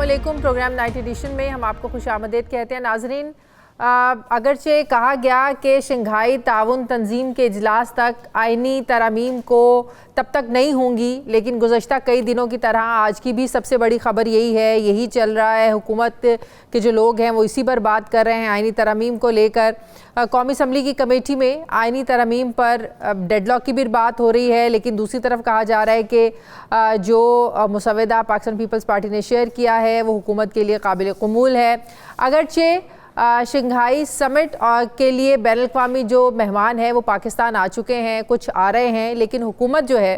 अस्सलामुअलैकुम। Programme night addition में हम आपको खुशामदीद कहते हैं। नाजरीन, अगरचे कहा गया कि शंघाई ताउन तंजीम के इजलास तक आइनी तरमीम को तब तक नहीं होंगी, लेकिन गुज़श्ता कई दिनों की तरह आज की भी सबसे बड़ी ख़बर यही है, यही चल रहा है। हुकूमत के जो लोग हैं वो इसी पर बात कर रहे हैं आइनी तरमीम को लेकर। कौमी असम्बली की कमेटी में आइनी तरमीम पर डेडलॉक की भी बात हो रही है, लेकिन दूसरी तरफ कहा जा रहा है कि जो मुसवदा पाकिस्तान पीपल्स पार्टी ने शेयर किया है वो हुकूमत के लिए काबिल कबूल है। अगरचे शंघाई समिट के लिए बैनुल-अक़वामी जो मेहमान है वो पाकिस्तान आ चुके हैं, कुछ आ रहे हैं, लेकिन हुकूमत जो है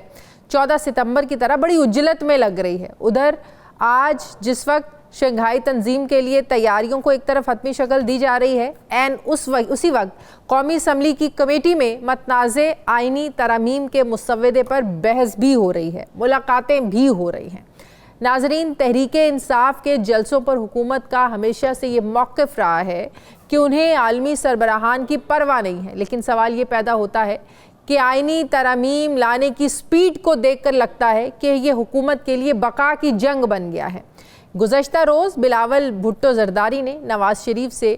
14 सितंबर की तरह बड़ी उज्जलत में लग रही है। उधर आज जिस वक्त शंघाई तंजीम के लिए तैयारियों को एक तरफ हतमी शक्ल दी जा रही है, एंड उसी वक्त कौमी असम्बली की कमेटी में मतनाज़े आइनी तरमीम के मुसवदे पर बहस भी हो रही है, मुलाकातें भी हो रही हैं। नाजरीन, तहरीके इंसाफ के जलसों पर हुकूमत का हमेशा से ये मौक़िफ़ रहा है कि उन्हें आलमी सरबराहान की परवाह नहीं है, लेकिन सवाल ये पैदा होता है कि आइनी तरमीम लाने की स्पीड को देखकर लगता है कि ये हुकूमत के लिए बका की जंग बन गया है। गुज़श्ता रोज़ बिलावल भुट्टो ज़रदारी ने नवाज़ शरीफ से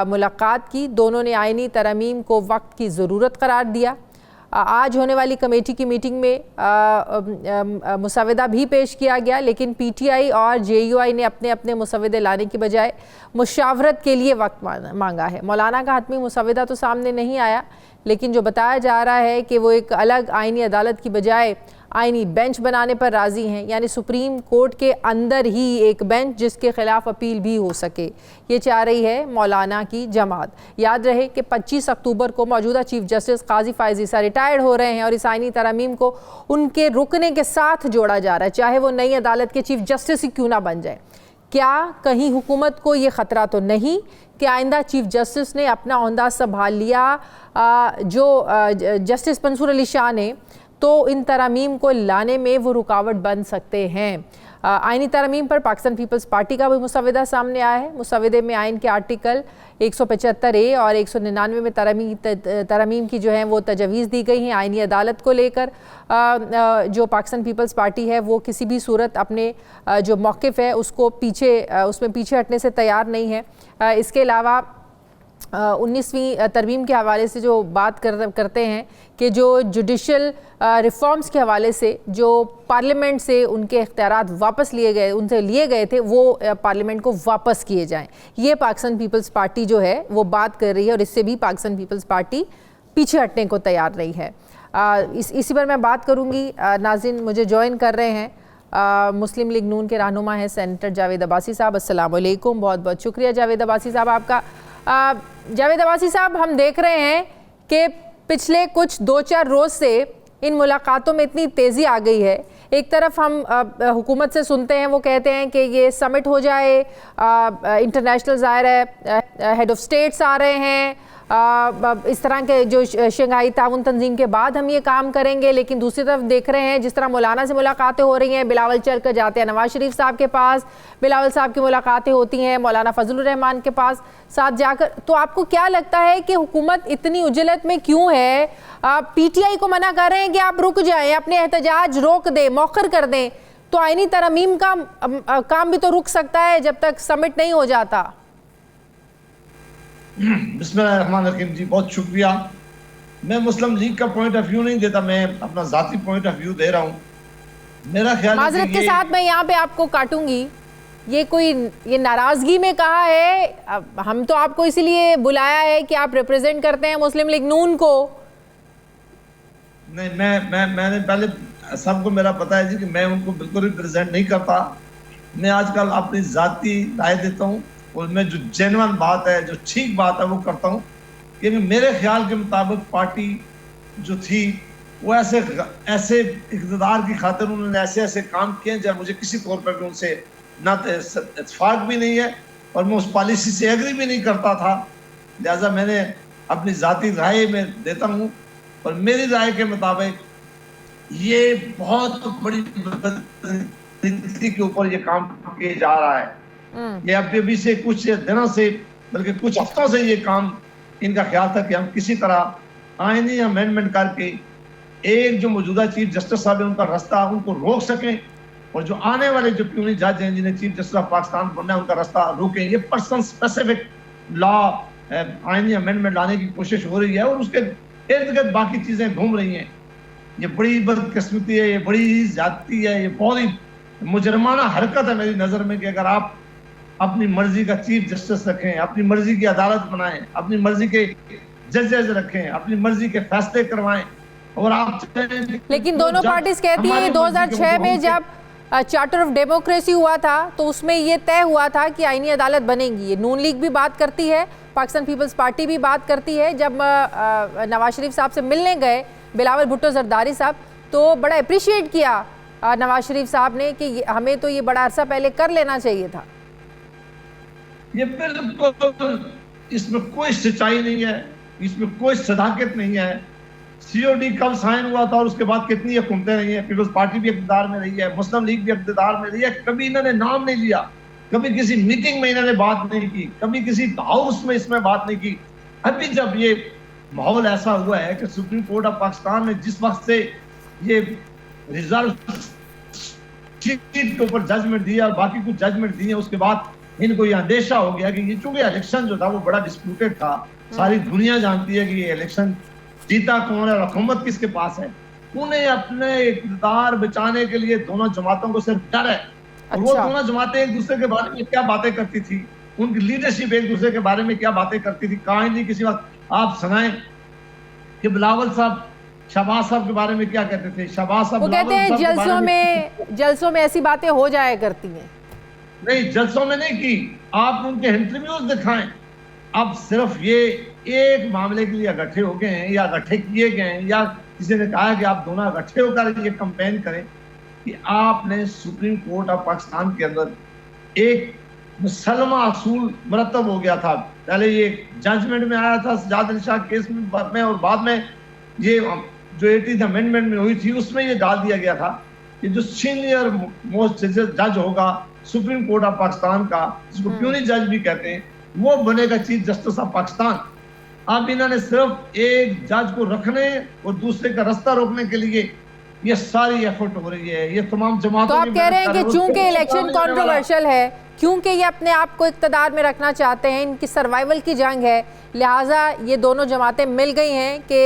मुलाकात की, दोनों ने आइनी तरमीम को वक्त की ज़रूरत करार दिया। आज होने वाली कमेटी की मीटिंग में मुसवदा भी पेश किया गया, लेकिन पीटीआई और जेयूआई ने अपने अपने मुसवदे लाने की बजाय मुशावरत के लिए वक्त मांगा है। मौलाना का हतमी मुसवदा तो सामने नहीं आया, लेकिन जो बताया जा रहा है कि वो एक अलग आइनी अदालत की बजाय आइनी बेंच बनाने पर राज़ी हैं, यानी सुप्रीम कोर्ट के अंदर ही एक बेंच जिसके ख़िलाफ़ अपील भी हो सके। ये चाह रही है मौलाना की जमात। याद रहे कि 25 अक्टूबर को मौजूदा चीफ जस्टिस काजी फ़ायज़ ईसा रिटायर्ड हो रहे हैं और इस आइनी तरमीम को उनके रुकने के साथ जोड़ा जा रहा है, चाहे वो नई अदालत के चीफ जस्टिस ही क्यों ना बन जाए। क्या कहीं हुकूमत को ये ख़तरा तो नहीं कि आइंदा चीफ जस्टिस ने अपना ओहदा संभाल लिया जो जस्टिस मंसूर अली शाह ने, तो इन तरमीम को लाने में वो रुकावट बन सकते हैं। आइनी तरमीम पर पाकिस्तान पीपल्स पार्टी का भी मुसवदा सामने आया है। मुसवदे में आइन के आर्टिकल 175A और 199 में तरमीम की जो है वो तजवीज़ दी गई हैं। आइनी अदालत को लेकर जो पाकिस्तान पीपल्स पार्टी है वो किसी भी सूरत अपने जो मौक़िफ़ है उसको उसमें पीछे हटने से तैयार नहीं है। इसके अलावा 19वीं तरमीम के हवाले से जो बात करते हैं कि जो जुडिशल रिफॉर्म्स के हवाले से जो पार्लियामेंट से उनके इख्तियारात वापस उनसे लिए गए थे वो पार्लियामेंट को वापस किए जाएं। ये पाकिस्तान पीपल्स पार्टी जो है वो बात कर रही है और इससे भी पाकिस्तान पीपल्स पार्टी पीछे हटने को तैयार नहीं है। इसी पर मैं बात करूँगी। नाज़रीन, मुझे ज्वाइन कर रहे हैं मुस्लिम लीग नून के रहनुमा हैं सेनेटर जावेद अब्बासी साहब। अस्सलाम वालेकुम। बहुत बहुत शुक्रिया जावेद अब्बासी साहब आपका। जावेद अब्बासी साहब, हम देख रहे हैं कि पिछले कुछ 2-4 रोज़ से इन मुलाकातों में इतनी तेज़ी आ गई है। एक तरफ हम हुकूमत से सुनते हैं, वो कहते हैं कि ये समिट हो जाए, इंटरनेशनल ज़ाहिर है हेड ऑफ़ स्टेट्स आ रहे हैं, इस तरह के जो शंघाई ताउन तंजीम के बाद हम ये काम करेंगे, लेकिन दूसरी तरफ देख रहे हैं जिस तरह मौलाना से मुलाकातें हो रही हैं, बिलावल चल कर जाते हैं नवाज़ शरीफ साहब के पास, बिलावल साहब की मुलाकातें होती हैं मौलाना फजलुर रहमान के पास साथ जाकर। तो आपको क्या लगता है कि हुकूमत इतनी उजलत में क्यों है? पीटीआई को मना कर रहे हैं कि आप रुक जाएं, अपने एहतजाज रोक दें, मौखर कर दें, तो आइनी तरमीम का काम भी तो रुक सकता है जब तक समिट नहीं हो जाता। बिस्मिल्लाहिर्रहमानिर्रहीम जी, बहुत शुक्रिया। मैं मुस्लिम लीग का पॉइंट ऑफ व्यू नहीं देता, मैं अपना जाती पॉइंट ऑफ व्यू दे रहा हूँ। मेरा ख्याल माजरत के साथ मैं यहाँ पे आपको काटूंगी, ये नाराजगी में कहा है, हम तो आपको इसीलिए बुलाया है कि आप रिप्रेजेंट करते हैं मुस्लिम लीग नून को। नहीं, मैंने पहले सबको मेरा पता है जी कि मैं उनको बिल्कुल रिप्रेजेंट नहीं करता। मैं आजकल अपनी जाती राय देता हूँ और मैं जो जेन्युइन बात है, जो ठीक बात है वो करता हूँ। क्योंकि मेरे ख्याल के मुताबिक पार्टी जो थी वो ऐसे इक़्तिदार की खातिर उन्होंने ऐसे काम किए जब मुझे किसी तौर पर भी उनसे ना इत्तेफाक भी नहीं है और मैं उस पॉलिसी से एग्री भी नहीं करता था। लिहाजा मैंने अपनी ज़ाती राय में देता हूँ और मेरी राय के मुताबिक ये बहुत बड़ी नीति के ऊपर ये काम किया जा रहा है। ये अभी से कुछ दिनों से, बल्कि कुछ हफ्तों से ये काम इनका ख्याल था कि हम किसी तरह आईनी अमेंडमेंट करके एक जो मौजूदा चीफ जस्टिस साहब है उनका रास्ता उनको रोक सकें और जो आने वाले जो प्यूनी जज हैं जिन्हें चीफ जस्टिस ऑफ पाकिस्तान बनना है उनका रास्ता रोकें। ये पर्सन स्पेसिफिक लॉ आईनी अमेंडमेंट लाने की कोशिश हो रही है और उसके इर्द गिर्द बाकी चीजें घूम रही हैं। ये बड़ी बदकिस्मती है, ये बड़ी ज्यादती है, ये बहुत ही मुजरमाना हरकत है मेरी नजर में कि अगर आप अपनी मर्जी का चीफ जस्टिस रखें, अपनी मर्जी की अदालत बनाएं, अपनी मर्जी के जजेस रखें, अपनी मर्जी के फैसले करवाएं और आप लेकिन दोनों पार्टीज कहती हैं 2006 में जब चार्टर ऑफ डेमोक्रेसी हुआ था तो उसमें ये तय हुआ था कि आईनी अदालत बनेगी। ये नून लीग भी बात करती है, पाकिस्तान पीपल्स पार्टी भी बात करती है। जब नवाज शरीफ साहब से मिलने गए बिलावल भुट्टो जरदारी साहब तो बड़ा अप्रिशिएट किया नवाज शरीफ साहब ने कि हमें तो ये बड़ा अरसा पहले कर लेना चाहिए था। ये बिल्कुल, इसमें कोई सच्चाई नहीं है, इसमें कोई सदाकत नहीं है। सीओडी कब साइन हुआ था और उसके बाद कितनी हुकूमतें रही हैं, पीपल्स पार्टी भी इक़्तिदार में रही है, मुस्लिम लीग भी इक़्तिदार में रही है, कभी इन्होंने नाम नहीं लिया, कभी किसी मीटिंग में इन्होंने बात नहीं की, कभी किसी हाउस में इसमें बात नहीं की। अभी जब ये माहौल ऐसा हुआ है कि सुप्रीम कोर्ट ऑफ पाकिस्तान ने जिस वक्त से ये रिजर्व सीट के ऊपर जजमेंट दिया और बाकी कुछ जजमेंट दिए, उसके बाद इनको ये अंदेशा हो गया कि ये चूंकि इलेक्शन जो था वो बड़ा डिस्प्यूटेड था, सारी दुनिया जानती है कि ये इलेक्शन जीता कौन है और हुकूमत किसके पास है, उन्हें अपने इक़्तिदार बचाने के लिए दोनों जमातों को सिर्फ डर है। और वो दोनों जमातें एक दूसरे के बारे में क्या बातें करती थी, उनकी लीडरशिप एक दूसरे के बारे में क्या बातें करती थी, काइंडली किसी वक्त आप सुनाएं कि बिलावल साहब शहबाज साहब के बारे में क्या कहते थे। शहबाज साहब वो कहते हैं जलसों में ऐसी बातें हो जाया करती हैं। नहीं, जलसों में नहीं की, आप उनके इंटरव्यूज दिखाएं। अब सिर्फ ये एक मामले के लिए इकट्ठे हो गए हैं या इकट्ठे किए गए हैं या किसी ने कहा कि आप दोनों इकट्ठे होकर ये कंपेन करें कि आपने सुप्रीम कोर्ट ऑफ पाकिस्तान के अंदर एक मुसलमा असूल मरतब हो गया था। पहले ये जजमेंट में आया था सजाद अली शाह केस में और बाद में ये जो 80th अमेंडमेंट में हुई थी उसमें ये डाल दिया गया था कि जो सीनियर मोस्ट जज होगा सुप्रीम कोर्ट ऑफ पाकिस्तान का, जिसको प्यूनी जज भी कहते हैं, वो बनेगा चीफ जस्टिस ऑफ पाकिस्तान। अब इन्होंने सिर्फ एक जज को रखने और दूसरे का रास्ता रोकने के लिए ये सारी एफर्ट हो रही है। ये तमाम जमातों तो आप कह रहे हैं कि चूंकि इलेक्शन कंट्रोवर्शियल है, क्योंकि ये अपने आप को इक़्तिदार में रखना चाहते हैं, इनकी सर्वाइवल की जंग है, लिहाजा ये दोनों जमातें मिल गई हैं कि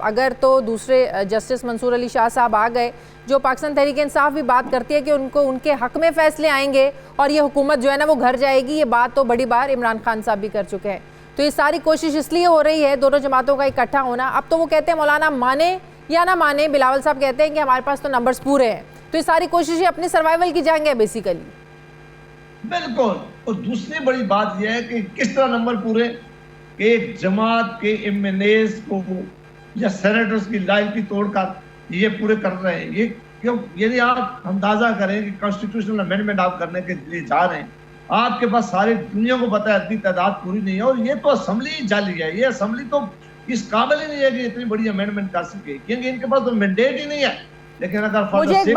अगर तो दूसरे जस्टिस मंसूर अली शाह साहब आ गए, जो पाकिस्तान तहरीक इंसाफ भी बात करती है कि उनको उनके हक में फैसले आएंगे और ये हुकूमत जो है ना वो घर जाएगी। ये बात तो बड़ी बार इमरान खान साहब भी कर चुके हैं। तो ये सारी कोशिश इसलिए हो रही है दोनों जमातों का इकट्ठा होना। अब तो वो कहते हैं मौलाना माने या ना माने, बिलावल साहब कहते हैं कि हमारे पास तो नंबर्स पूरे हैं। तो ये सारी कोशिशें अपनी सर्वाइवल की जंग है बेसिकली। बिल्कुल। और दूसरी बड़ी बात यह है कि किस तरह नंबर पूरे, एक जमात के एमएनएस को या सेनेटर्स की लॉयल्टी तोड़कर ये पूरे कर रहे हैं। ये क्यों? यदि आप अंदाजा करें कि कॉन्स्टिट्यूशनल अमेंडमेंट आप करने के लिए जा रहे हैं, आपके पास सारी दुनिया को पता है इतनी तादाद पूरी नहीं है और ये तो असेंबली जाली है। ये असेंबली तो इस काबिल ही नहीं है कि इतनी बड़ी अमेंडमेंट कर सके, क्योंकि इनके पास तो मैंडेट ही नहीं है। लेकिन अगर मुझे एक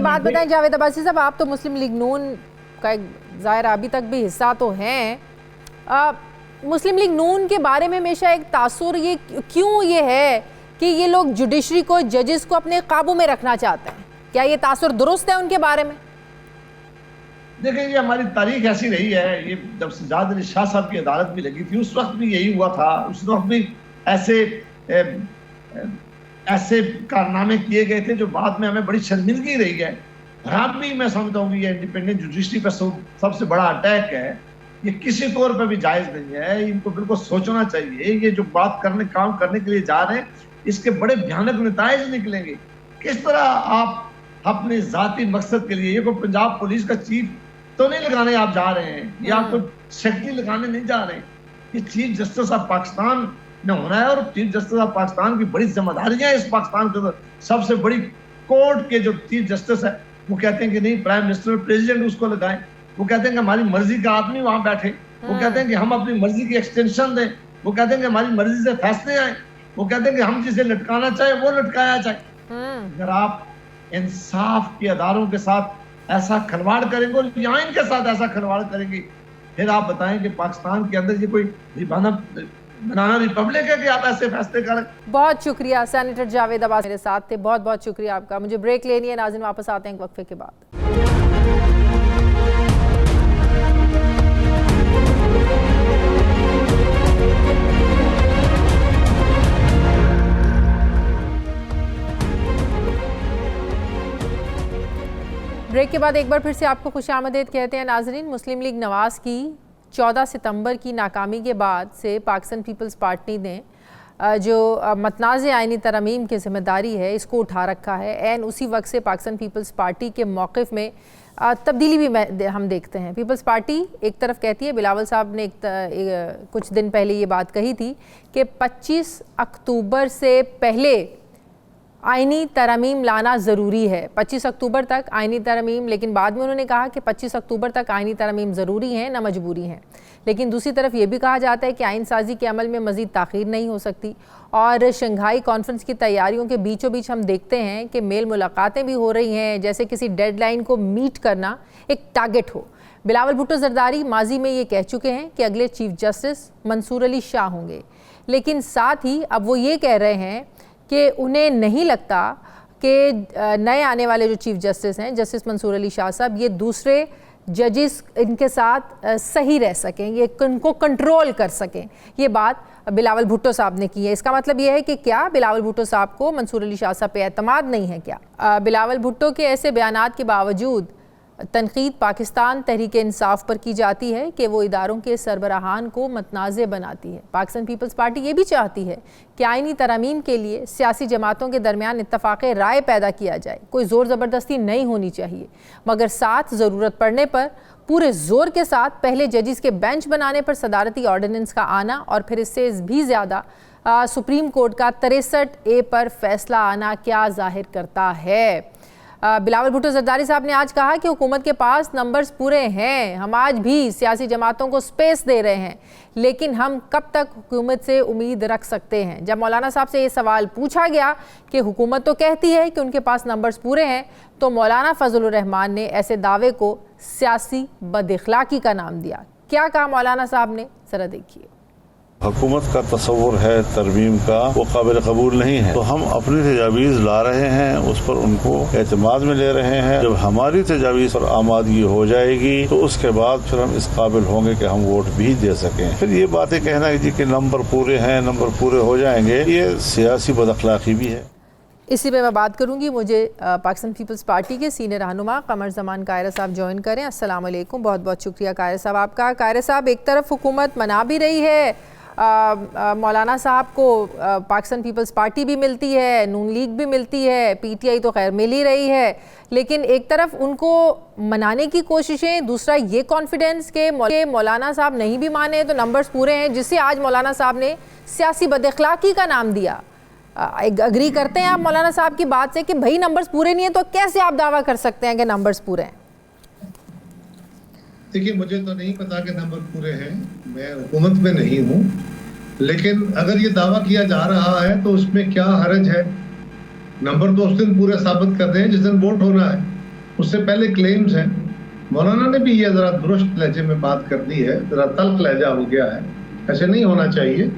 बात बताएं जावेद अब्बासी साहब, आप तो मुस्लिम लीग नून का ज़ाहिर अभी तक भी हिस्सा तो हैं। मुस्लिम लीग नून के बारे में हमेशा एक तासुर ये क्यों ये है कि ये लोग जुडिशरी को, जजेस को अपने काबू में रखना चाहते हैं? क्या ये तासुर दुरुस्त है उनके बारे में? देखिए, ये हमारी तारीख ऐसी रही है। ये जब सजाद अली शाह साहब की अदालत भी लगी थी उस वक्त भी यही हुआ था। उस वक्त भी ऐसे कारनामे किए गए थे जो बाद में हमें बड़ी शर्मिंदगी रही है। अब भी मैं समझता हूँ कि ये इंडिपेंडेंट जुडिशरी पर सबसे बड़ा अटैक है। ये किसी तौर पर भी जायज़ नहीं है। इनको बिल्कुल सोचना चाहिए। ये जो काम करने के लिए जा रहे हैं, इसके बड़े भयानक नताइज निकलेंगे। किस तरह आप अपने जाती मकसद के लिए, ये कोई पंजाब पुलिस का चीफ तो नहीं लगाने आप जा रहे हैं, या कोई सेक्रेटरी लगाने नहीं जा रहे हैं। ये चीफ जस्टिस ऑफ पाकिस्तान ने होना है और चीफ जस्टिस ऑफ पाकिस्तान की बड़ी जिम्मेदारियां है इस पाकिस्तान के अंदर। सबसे बड़ी कोर्ट के जो चीफ जस्टिस है वो कहते हैं कि नहीं, प्राइम मिनिस्टर प्रेसिडेंट उसको लगाएं। वो कहते हैं कि हमारी मर्जी का आदमी वहां बैठे। वो कहते हैं कि हम अपनी मर्जी की एक्सटेंशन दें। वो कहते हैं कि हमारी मर्जी से फैसले आए। वो कहते हैं कि हम जिसे लटकाना चाहे वो लटकाया जाए। अगर आप इंसाफ के अदारों के साथ ऐसा खिलवाड़ करेंगे और आइन के साथ ऐसा खिलवाड़ करेंगे, फिर आप बताएं कि पाकिस्तान के अंदर ये कोई बनाना रिपब्लिक है कि आप ऐसे फैसले करें। बहुत शुक्रिया सेनेटर जावेद अब्बास मेरे साथ थे, बहुत बहुत शुक्रिया आपका। मुझे ब्रेक लेनी है नाज़रीन, वापस आते हैं एक वक्फे के बाद। ब्रेक के बाद एक बार फिर से आपको खुशामदीद कहते हैं नाजरीन। मुस्लिम लीग नवाज़ की 14 सितंबर की नाकामी के बाद से पाकिस्तान पीपल्स पार्टी ने जो मतनाज़ आइनी तरमीम की ज़िम्मेदारी है इसको उठा रखा है। एन उसी वक्त से पाकिस्तान पीपल्स पार्टी के मौक़िफ़ में तब्दीली भी हम देखते हैं। पीपल्स पार्टी एक तरफ कहती है, बिलावल साहब ने कुछ दिन पहले ये बात कही थी कि 25 अक्टूबर से पहले आइनी तरमीम लाना ज़रूरी है, 25 अक्टूबर तक आइनी तरमीम। लेकिन बाद में उन्होंने कहा कि 25 अक्टूबर तक आइनी तरमीम ज़रूरी हैं, न मजबूरी हैं। लेकिन दूसरी तरफ ये भी कहा जाता है कि आइन साजी के अमल में मज़ीद ताख़ीर नहीं हो सकती। और शंघाई कॉन्फ्रेंस की तैयारियों के बीचों बीच हम देखते हैं कि मेल मुलाकातें भी हो रही हैं, जैसे किसी डेडलाइन को मीट करना एक टारगेट हो। बिलावल भुट्टो जरदारी माजी में ये कह चुके हैं कि अगले चीफ जस्टिस मंसूर अली शाह होंगे, लेकिन साथ ही अब वो ये कह रहे हैं कि उन्हें नहीं लगता कि नए आने वाले जो चीफ जस्टिस हैं, जस्टिस मंसूर अली शाह साहब, ये दूसरे जजेस इनके साथ सही रह सकें, ये इनको कंट्रोल कर सकें। ये बात बिलावल भुट्टो साहब ने की है। इसका मतलब ये है कि क्या बिलावल भुट्टो साहब को मंसूर अली शाह साहब पे एतमाद नहीं है क्या? बिलावल भुट्टो के ऐसे बयानात के बावजूद तनकीद पाकिस्तान तहरीक इंसाफ पर की जाती है कि वो इदारों के सरबराहान को मतनाज़ बनाती है। पाकिस्तान पीपल्स पार्टी ये भी चाहती है कि आइनी तरमीम के लिए सियासी जमातों के दरमियान इत्तफ़ाक़ राय पैदा किया जाए। कोई ज़ोर ज़बरदस्ती नहीं होनी चाहिए, मगर साथ ज़रूरत पड़ने पर पूरे ज़ोर के साथ पहले जजिस के बेंच बनाने पर सदारती ऑर्डिनेंस का आना और फिर इससे भी ज़्यादा सुप्रीम कोर्ट का 63A पर फैसला आना क्या जाहिर करता है? बिलावल भुट्टो जरदारी साहब ने आज कहा कि हुकूमत के पास नंबर्स पूरे हैं, हम आज भी सियासी जमातों को स्पेस दे रहे हैं, लेकिन हम कब तक हुकूमत से उम्मीद रख सकते हैं? जब मौलाना साहब से ये सवाल पूछा गया कि हुकूमत तो कहती है कि उनके पास नंबर्स पूरे हैं, तो मौलाना फजलुर रहमान ने ऐसे दावे को सियासी बदअखलाकी का नाम दिया। क्या कहा मौलाना साहब ने, ज़रा देखिए। हुकूमत का तस्वुर है तरमीम का, वो काबिल कबूल नहीं है, तो हम अपनी तजावीज़ ला रहे हैं, उस पर उनको एतमाद में ले रहे हैं। जब हमारी तजावीज़ पर आमादगी हो जाएगी तो उसके बाद फिर हम इस काबिल होंगे कि हम वोट भी दे सकें। फिर ये बातें कहना जी कि नंबर पूरे हैं, नंबर पूरे हो जाएंगे, ये सियासी बदअखलाकी भी है। इसी पे मैं बात करूंगी। मुझे पाकिस्तान पीपल्स पार्टी के सीनियर रहनुमा कमर जमान कायरा साहब ज्वाइन करें। अस्सलाम वालेकुम, बहुत बहुत शुक्रिया कायरा साहब आपका। कायरा साहब, एक तरफ हुकूमत मना भी रही है मौलाना साहब को, पाकिस्तान पीपल्स पार्टी भी मिलती है, नून लीग भी मिलती है, पीटीआई तो खैर मिल ही रही है, लेकिन एक तरफ उनको मनाने की कोशिशें, दूसरा ये कॉन्फिडेंस के मौलाना साहब नहीं भी माने तो नंबर्स पूरे हैं, जिससे आज मौलाना साहब ने सियासी बदअखलाकी का नाम दिया। अग्री करते हैं आप मौलाना साहब की बात से कि भाई नंबर्स पूरे नहीं है, तो कैसे आप दावा कर सकते हैं कि नंबर्स पूरे हैं? देखिए, मुझे तो नहीं पता कि नंबर पूरे हैं, मैं हुकूमत में नहीं हूँ, लेकिन अगर ये दावा किया जा रहा है तो उसमें क्या हरज है? नंबर तो उस दिन पूरे साबित कर रहे हैं जिस दिन वोट होना है, उससे पहले क्लेम्स हैं। मौलाना ने भी ये जरा दुरुस्त लहजे में बात कर दी है, जरा तल्ख लहजा हो गया है, ऐसे नहीं होना चाहिए।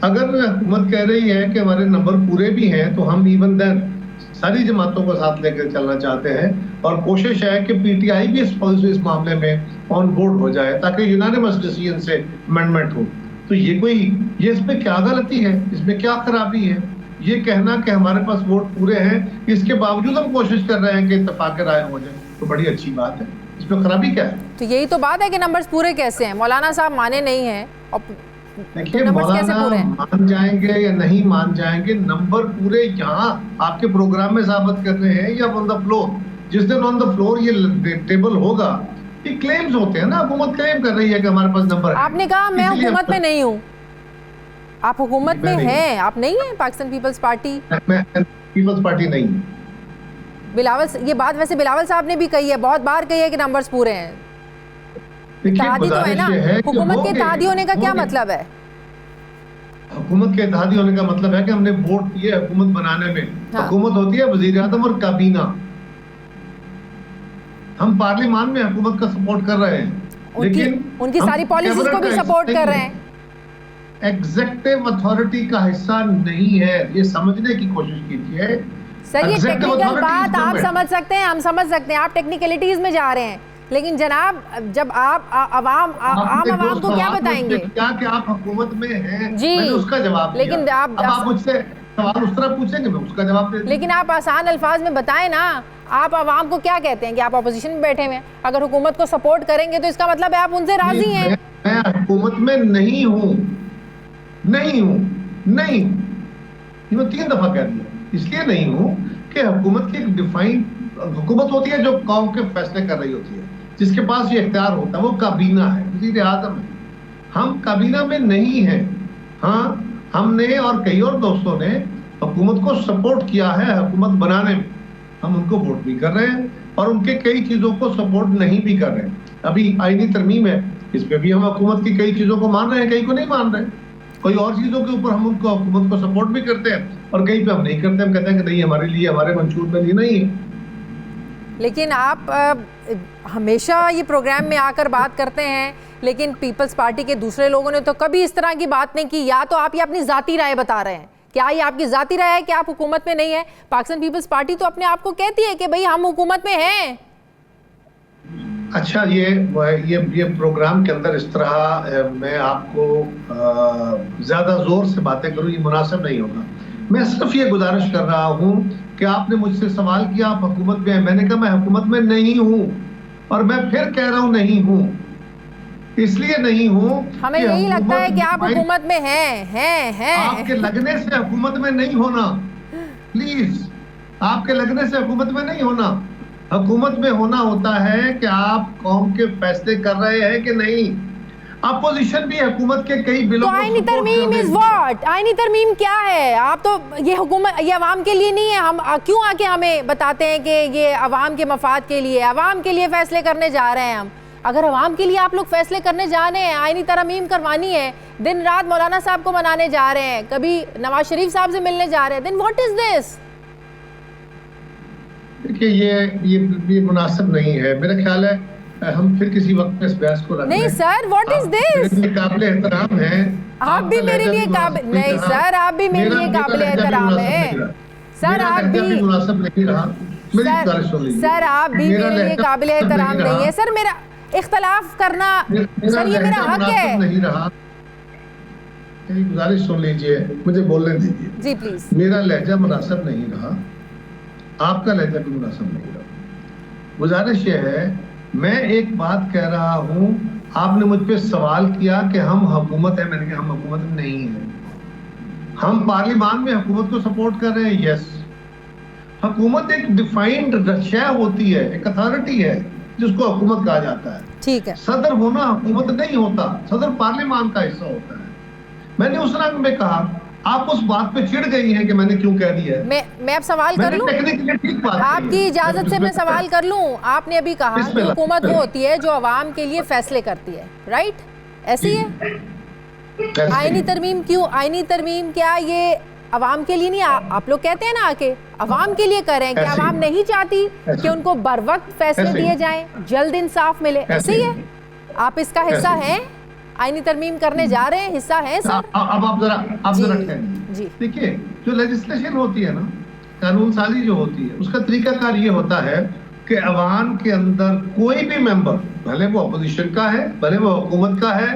अगर हुकूमत कह रही है कि हमारे नंबर पूरे भी हैं तो हम इवन देन सारी जमातों को साथ लेकर चलना चाहते हैं और कोशिश है कि पीटीआई भी इस मामले में ऑन बोर्ड हो जाए ताकि यूनानिमस डिसीजन से अमेंडमेंट हो। तो ये इसमें क्या गलती है, इसमें क्या खराबी है? ये कहना कि हमारे पास वोट पूरे हैं, इसके बावजूद हम कोशिश कर रहे हैं कि इत्तेफाक राय हो जाए, तो बड़ी अच्छी बात है, इसमें खराबी क्या है? तो यही तो बात है कि नंबर्स पूरे कैसे हैं? मौलाना साहब माने नहीं हैं और देखिए, मौलाना मान जाएंगे या नहीं मान जाएंगे, नंबर पूरे यहाँ आपके प्रोग्राम में साबित कर रहे हैं या ऑन द फ्लोर? जिस दिन ऑन द फ्लोर ये टेबल होगा, ये क्लेम्स होते हैं ना, हुकूमत क्लेम कर रही है कि हमारे पास नंबर है। आपने कहा मैं हुकूमत में नहीं हूँ, आप हुकूमत में हैं, आप नहीं हैं पाकिस्तान पीपल्स पार्टी? मैं पीपल्स पार्टी नहीं। बिलावल, ये बात वैसे बिलावल साहब ने भी कही है, बहुत बार कही है कि नंबर्स पूरे हैं। इत्तेहादी तो है ना, हुकूमत के इत्तेहादी होने का क्या मतलब है? हुकूमत के इत्तेहादी होने का मतलब है कि हमने वोट दिए हुकूमत बनाने में। हाँ। हुकूमत होती है वजीर आज़म और काबीना, हम पार्लियामान में हुकूमत का सपोर्ट कर रहे हैं, लेकिन उनकी सारी पॉलिसीज को भी सपोर्ट कर रहे हैं। एग्जेक्टिव अथॉरिटी का हिस्सा नहीं है, ये समझने की कोशिश कीजिए। सर ये Executive टेक्निकल authority बात is आप government. समझ सकते हैं, हम समझ सकते हैं, आप टेक्निकलिटीज में जा रहे हैं, लेकिन जनाब जब आप आम आवाम को क्या बताएंगे? क्या कि आप हुकूमत में हैं, जी, मैंने उसका जवाब दिया। लेकिन आप मुझसे सवाल उस तरह पूछेंगे, मैं उसका जवाब दे। लेकिन आप आसान अल्फाज में बताएं ना, आप आवाम को क्या कहते हैं कि आप अपोजिशन में बैठे हुए हैं, अगर हुकूमत को सपोर्ट करेंगे तो इसका मतलब है आप उनसे राजी हैं। मैं हुकूमत में नहीं हूँ, नहीं हूँ, नहीं, ये मैं 3 दफा कह दिया। इसलिए नहीं हूँ कि हुकूमत की एक डिफाइंड हुकूमत होती है जो कौम के फैसले कर रही होती है, जिसके पास ये इख्तियार होता है, वो काबीना है, वज़ीर आज़म है। हम काबीना में नहीं हैं। हाँ, हमने और कई और दोस्तों ने हुकूमत को सपोर्ट किया है हुकूमत बनाने में, हम उनको वोट भी कर रहे हैं और उनके कई चीजों को सपोर्ट नहीं भी कर रहे हैं। अभी आईनी तरमीम है, इस पे भी हम हुकूमत की कई चीजों को मान रहे हैं, कई को नहीं मान रहे। कोई और चीजों के ऊपर हम उनको हुकूमत को सपोर्ट भी करते हैं और कहीं पे हम नहीं करते, हम कहते हैं कि नहीं, हमारे लिए, हमारे मंशूर में ये नहीं है। लेकिन आप हमेशा ये प्रोग्राम में आकर बात करते हैं, लेकिन पीपल्स पार्टी के दूसरे लोगों ने तो कभी इस तरह की बात नहीं की। या तो आप ये अपनी जाती राय बता रहे हैं, क्या ये आपकी जाती राय है कि आप हुकूमत में नहीं है? पाकिस्तान पीपल्स पार्टी तो अपने आप को कहती है कि भाई हम हुकूमत में हैं। अच्छा, ये प्रोग्राम के अंदर इस तरह मैं आपको ज्यादा जोर से बातें करूं, ये मुनासिब नहीं होगा। मैं सिर्फ ये गुजारिश कर रहा हूं कि आपने मुझसे सवाल किया आप हुकूमत में हैं, मैंने कहा मैं हुकूमत में नहीं हूं और मैं फिर कह रहा हूं नहीं हूं। इसलिए नहीं हूं, हमें यही लगता है कि आप हुकूमत में हैं। आपके लगने से हुकूमत में नहीं होना, प्लीज, आपके लगने से हुकूमत में नहीं होना। हुकूमत में होना होता है कि आप कौम के फैसले कर रहे हैं कि नहीं। अपोजिशन भी हुकूमत के कई बिलों तो आईनी तरमीम इज व्हाट? आईनी तरमीम क्या है? आप तो ये हुकूमत, ये अवाम के लिए नहीं है। हम क्यों आके हमें बताते हैं कि ये अवाम के मफाद के लिए, अवाम के लिए फैसले करने जा रहे हैं हम? अगर अवाम के लिए आप लोग फैसले करने जा रहे हैं, आईनी तरमीम करवानी है, दिन रात मौलाना साहब को मनाने जा रहे हैं, कभी नवाज शरीफ साहब से मिलने जा रहे हैं, देन व्हाट इज दिस? देखिए, ये मुनासिब नहीं है। मेरा ख्याल है हम फिर किसी वक्त में इस बहस को रखें। नहीं सर, व्हाट इज दिस? काबिल एहतराम है। आप भी मेरे लिए काबिल नहीं सर, आप भी मेरे लिए काबिल एहतराम है सर, आप भी मुनासिब नहीं रहा। सर आप भी मेरे लिए काबिल एहतराम नहीं है सर। मेरा इख्तलाफ करना सर, ये मेरा हक है। नहीं रहा, मेरी गुजारिश सुन लीजिए, मुझे बोलने दीजिए जी प्लीज। मेरा लहजा मुनासिब नहीं रहा, आपका लहजा भी मुनासिब नहीं रहा। गुजारिश ये है, मैं एक बात कह रहा हूं, आपने मुझ पे सवाल किया कि हम हुकूमत है, मैंने कहा हम हुकूमत में नहीं है। हम पार्लियामान में हुकूमत को सपोर्ट कर रहे हैं, यस। हुकूमत एक डिफाइंड शय होती है, एक अथॉरिटी है जिसको हुकूमत कहा जाता है। ठीक है। सदर होना हुकूमत नहीं होता, सदर पार्लियामान का हिस्सा होता है। मैंने उस रंग में कहा, आप उस बात पे चिढ़ गई हैं कि मैंने क्यों कह दिया है। मैं अब सवाल कर लूं? आपकी इजाजत से मैं सवाल कर लूं? आपने अभी कहा कि हुकूमत वो होती है जो अवाम के लिए फैसले करती है, राइट? ऐसे ही है। आईनी तरमीम क्यों? आईनी तरमीम क्या ये अवाम के लिए नहीं? आप लोग कहते हैं ना आके अवाम के लिए कर रहे हैं कि अवाम नहीं चाहती कि उनको बर वक्त फैसले दिए जाएं, जल्द इंसाफ मिले, ऐसे ही है? आप इसका हिस्सा हैं? आईनी तरमीम करने जा रहे हैं, हिस्सा है सर? अब आप जरा जी देखिए, जो लेजिस्लेशन होती है ना, कानून साजी जो होती है, उसका तरीकाकार ये होता है कि अवाम के अंदर कोई भी मेंबर, भले वो अपोजिशन का है, भले वो हुकूमत का है,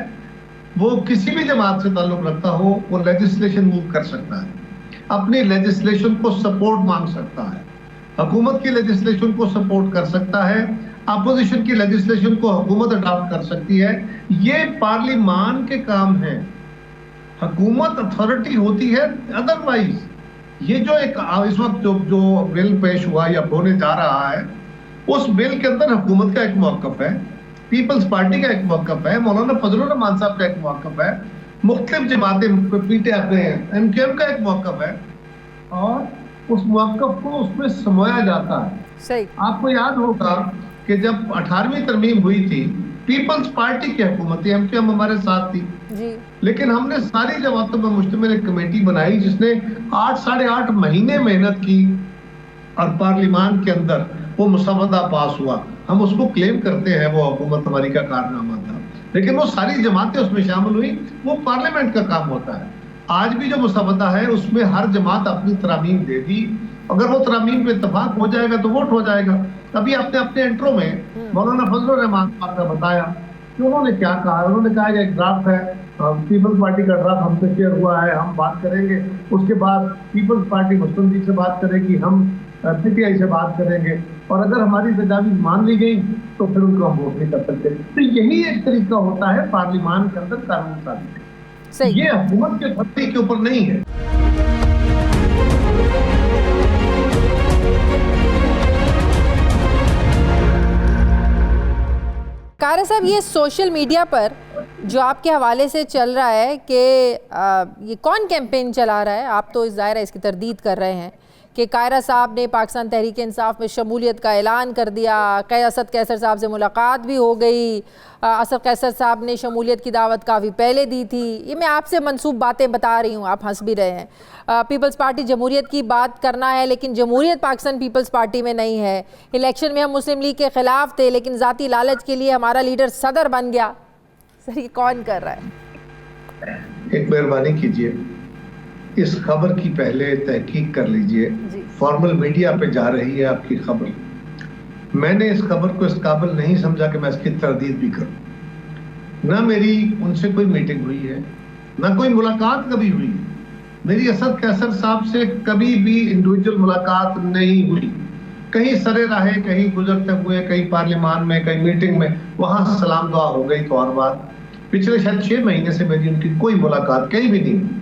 वो किसी भी जमात से ताल्लुक रखता हो, वो लेजिस्लेशन मूव कर सकता है, अपनी लेजिस्लेशन को सपोर्ट मांग सकता है, हुकूमत की लेजिस्लेशन को सपोर्ट कर सकता है, अपोजिशन की लेजिस्लेशन को हुकूमत अडॉप्ट कर सकती है। ये पार्लियामान के काम है, हुकूमत अथॉरिटी होती है। अदरवाइज ये जो एक इस वक्त जो बिल पेश हुआ या होने जा रहा है, उस बिल के अंदर हुकूमत का एक मौक़िफ़ है, पीपल्स पार्टी का एक मौक़िफ़ है, मौलाना फजलुर रहमान साहब का एक मौक़िफ़ है, मुख्तलिफ जमातें MKM का एक मौक़िफ़ है, और उस मौक़िफ़ को उसमें समोया जाता है। सही। आपको याद होगा कि जब 18वीं तरमीम हुई थी, पीपल्स पार्टी की हुकूमत थी, MKM हमारे साथ थी जी। लेकिन हमने सारी जमातों पर मुश्तमिल एक कमेटी बनाई जिसने 8-8.5 महीने मेहनत की और पार्लियामान के अंदर वो मुसवदा पास हुआ। हम उसको क्लेम करते हैं वो हुकूमत हमारी का कारनामा था, लेकिन वो सारी जमातें उसमें शामिल हुई, वो पार्लियामेंट का काम होता है। आज भी जो मुसवदा है उसमें हर जमात अपनी तरामीम दे दी, अगर वो तरामीम पे इत्तेफाक हो जाएगा तो वोट हो जाएगा। अभी आपने अपने इंट्रो में मौलाना फजलुर रहमान साहब का बताया कि उन्होंने क्या कहा। उन्होंने कहा कि एक ड्राफ्ट है, पीपल्स पार्टी का ड्राफ्ट हमसे शेयर हुआ है, हम बात करेंगे, उसके बाद पीपल्स पार्टी मुस्लिम लीग से बात करेगी, हम पीटीआई से बात करेंगे, और अगर हमारी तजावीज़ मान ली गई तो फिर उनको हम वोट नहीं कर सकते। तो यही एक तरीका होता है पार्लियामान के अंदर कानून साजी। ये हुकूमत के फतवे के ऊपर नहीं है। कायरा साहब, ये सोशल मीडिया पर जो आपके हवाले से चल रहा है कि ये कौन कैंपेन चला रहा है, आप तो इस दायरा इसकी तरदीद कर रहे हैं कि कायरा साहब ने पाकिस्तान तहरीक इंसाफ में शमूलियत का ऐलान कर दिया, असद कैसर साहब से मुलाकात भी हो गई, असद कैसर साहब ने शमूलियत की दावत काफ़ी पहले दी थी। ये मैं आपसे मनसूब बातें बता रही हूँ, आप हंस भी रहे हैं। पीपल्स पार्टी जमहूरियत की बात करना है, लेकिन जमहूरियत पाकिस्तान पीपल्स पार्टी में नहीं है। इलेक्शन में हम मुस्लिम लीग के ख़िलाफ़ थे, लेकिन ज़ाती लालच के लिए हमारा लीडर सदर बन गया। सर, ये कौन कर रहा है? एक मेहरबानी कीजिए, इस खबर की पहले तहकीक कर लीजिए। फॉर्मल मीडिया पे जा रही है आपकी खबर। मैंने इस खबर को इस काबिल नहीं समझा कि मैं इसकी तरदीद भी करूं। ना मेरी उनसे कोई मीटिंग हुई है, ना कोई मुलाकात कभी हुई। मेरी असद कैसर साहब से कभी भी इंडिविजुअल मुलाकात नहीं हुई। कहीं सरे राहे, कहीं गुजरते हुए, कहीं पार्लियामान में, कहीं मीटिंग में, वहां सलाम दुआ हो गई तो और बात। पिछले शायद 6 महीने से मेरी उनकी कोई मुलाकात कहीं भी नहीं हुई।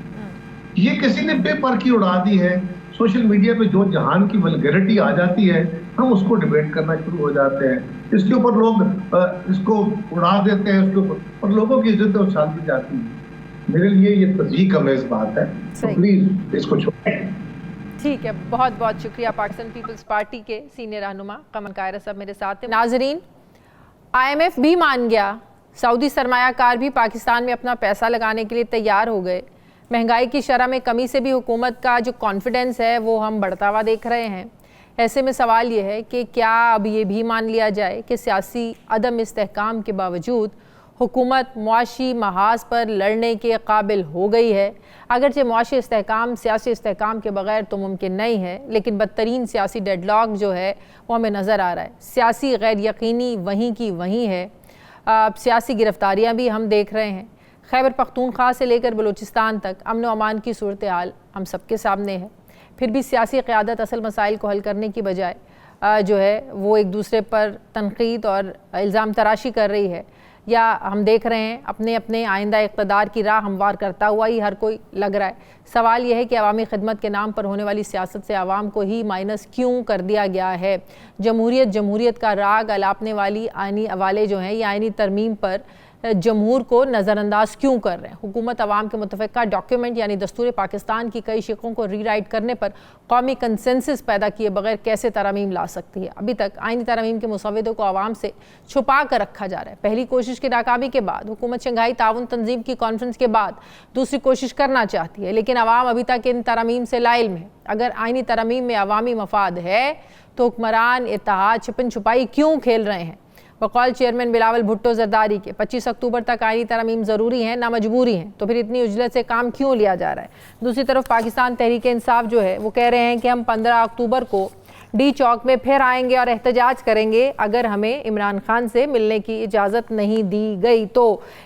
ये किसी ने पेपर की उड़ा दी है। सोशल मीडिया पे जो जहान की वल्गैरिटी आ जाती है, हम उसको डिबेट करना शुरू हो जाते हैं। इसके ऊपर लोग इसको उड़ा देते हैं, उसके ऊपर, और लोगों की इज्जत उछालती जाती है। मेरे लिए ये तस्दीक अमेज़ बात है, तो प्लीज इसको छोड़ें। ठीक है, बहुत बहुत शुक्रिया। पाकिस्तान पीपल्स पार्टी के सीनियर रहनुमा कमर कायरा साहब मेरे साथ हैं। नाजरीन, IMF भी मान गया, सऊदी सरमायाकार भी पाकिस्तान में अपना पैसा लगाने के लिए तैयार हो गए। महंगाई की शरह में कमी से भी हुकूमत का जो कॉन्फिडेंस है वो हम बढ़ता हुआ देख रहे हैं। ऐसे में सवाल ये है कि क्या अब ये भी मान लिया जाए कि सियासी अदम इस्तेहकाम के बावजूद हुकूमत मुआशी महाज पर लड़ने के काबिल हो गई है। अगरचे मुआशी इस्तेहकाम सियासी इस्तेहकाम के बगैर तो मुमकिन नहीं है, लेकिन बदतरीन सियासी डेडलॉक जो है वो हमें नज़र आ रहा है। सियासी गैर यकीनी वहीं की वहीं है। सियासी गिरफ्तारियाँ भी हम देख रहे हैं। खैबर पख्तूनख्वा से लेकर बलूचिस्तान तक अमन व अमान की सूरत हाल हम सबके सामने है। फिर भी सियासी क़यादत असल मसाइल को हल करने की बजाय जो है वो एक दूसरे पर तनक़ीद और इल्ज़ाम तराशी कर रही है, या हम देख रहे हैं अपने अपने आइंदा इक़्तिदार की राह हमवार करता हुआ ही हर कोई लग रहा है। सवाल यह है कि अवामी खिदमत के नाम पर होने वाली सियासत से आवाम को ही माइनस क्यों कर दिया गया है। जमहूरियत का राग अलापने वाली आइनी अवाले जो हैं, ये आइनी तरमीम पर जमहूर को नज़रअंदाज क्यों कर रहे हैं। हुकूमत अवाम के मुतफ़िक़ा डॉक्यूमेंट यानी दस्तूर पाकिस्तान की कई शिकों को रीराइट करने पर कौमी कंसेंसस पैदा किए बगैर कैसे तरमीम ला सकती है। अभी तक आइनी तरमीम के मुसव्वदों को आवाम से छुपा कर रखा जा रहा है। पहली कोशिश की नाकामी के बाद हुकूमत शंघाई ताउन तंजीम की कॉन्फ्रेंस के बाद दूसरी कोशिश करना चाहती है, लेकिन आवाम अभी तक इन तरमीम से लाइल्म है। अगर आइनी तरमीम में अवामी मफाद है तो हुक्मरान इत्तेहाद छिपन छुपाई क्यों खेल रहे हैं। बकौल चेयरमैन बिलावल भुट्टो जरदारी के 25 अक्टूबर तक आईनी तरमीम ज़रूरी है ना मजबूरी है, तो फिर इतनी उजलत से काम क्यों लिया जा रहा है। दूसरी तरफ पाकिस्तान तहरीक इंसाफ जो है वो कह रहे हैं कि हम 15 अक्टूबर को डी चौक में फिर आएंगे और एहतजाज करेंगे अगर हमें इमरान खान से मिलने की इजाज़त नहीं दी गई तो।